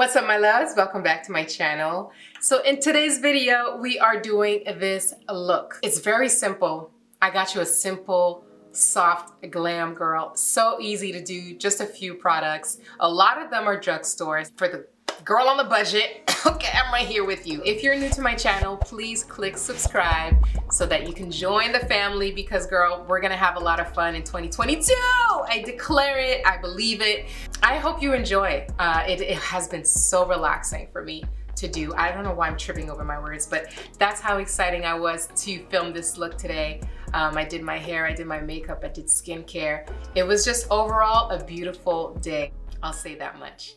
What's up, my loves? Welcome back to my channel. So in today's video, we are doing this look. It's very simple. I got you a simple, soft glam girl. So easy to do, just a few products. A lot of them are drugstores. For the girl on the budget, okay, I'm right here with you. If you're new to my channel, please click subscribe so that you can join the family because, girl, we're gonna have a lot of fun in 2022. I declare it, I believe it. I hope you enjoy. It has been so relaxing for me to do. I don't know why I'm tripping over my words, but that's how exciting I was to film this look today. I did my hair, I did my makeup, I did skincare. It was just overall a beautiful day. I'll say that much.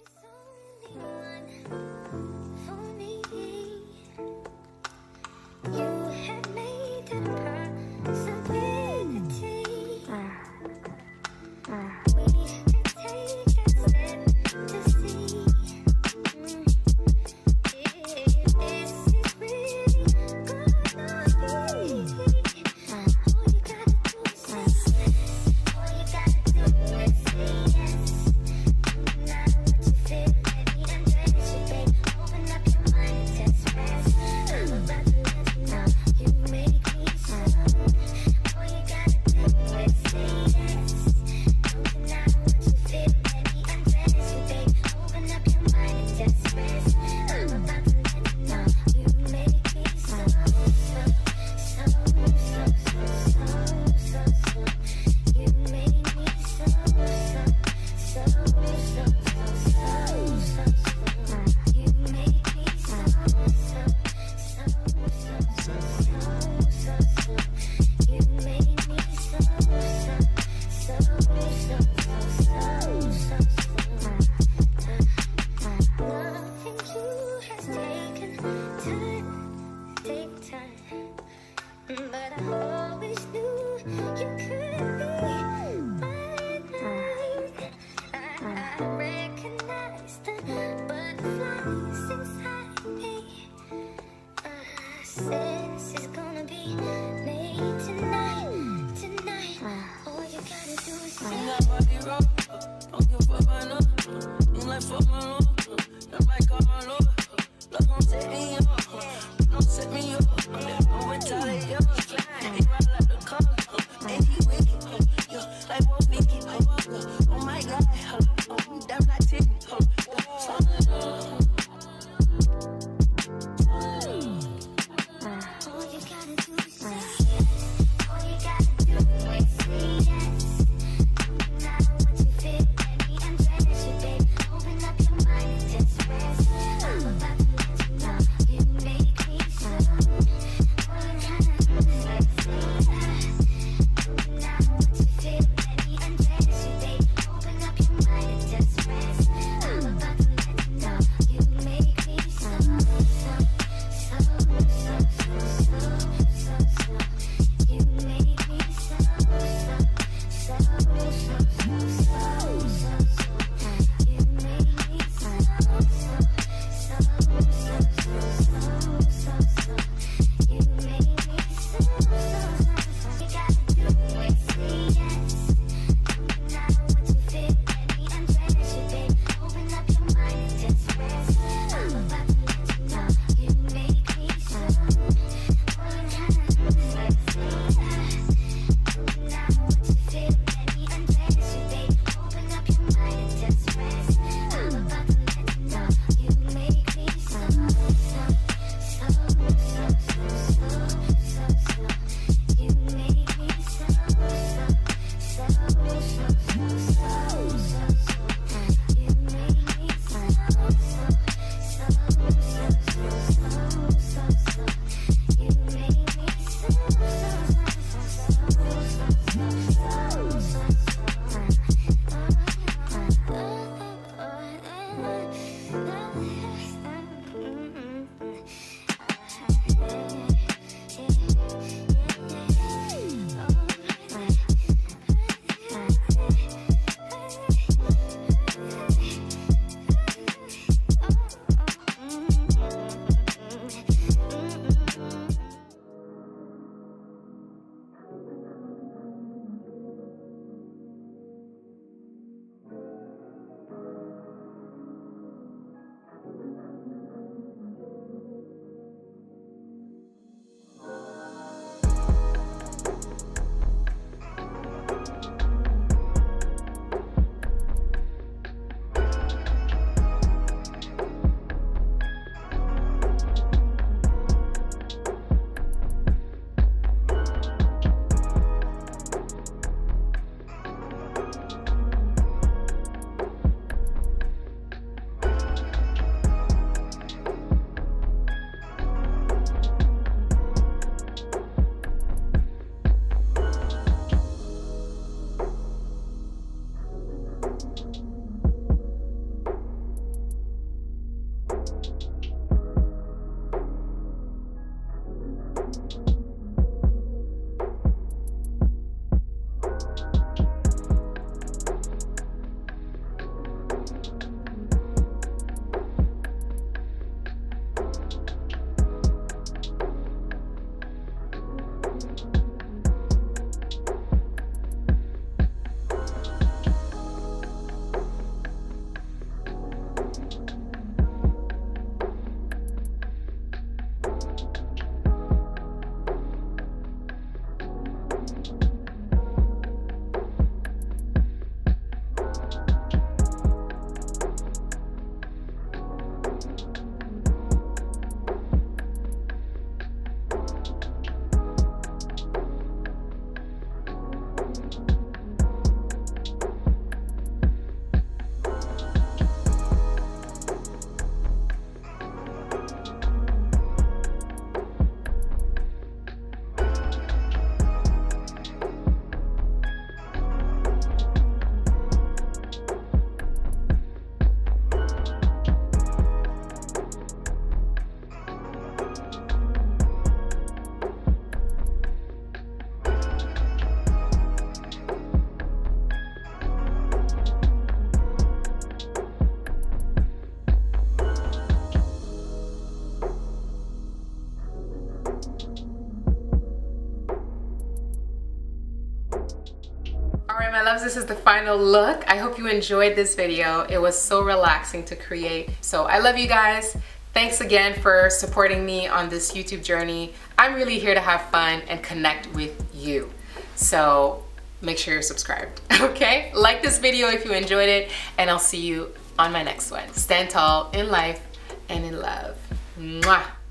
loves, this is the final look. I hope you enjoyed this video. It was so relaxing to create. So I love you guys. Thanks again for supporting me on this YouTube journey. I'm really here to have fun and connect with you. So make sure you're subscribed, okay? Like this video if you enjoyed it, and I'll see you on my next one. Stand tall in life and in love. Mwah.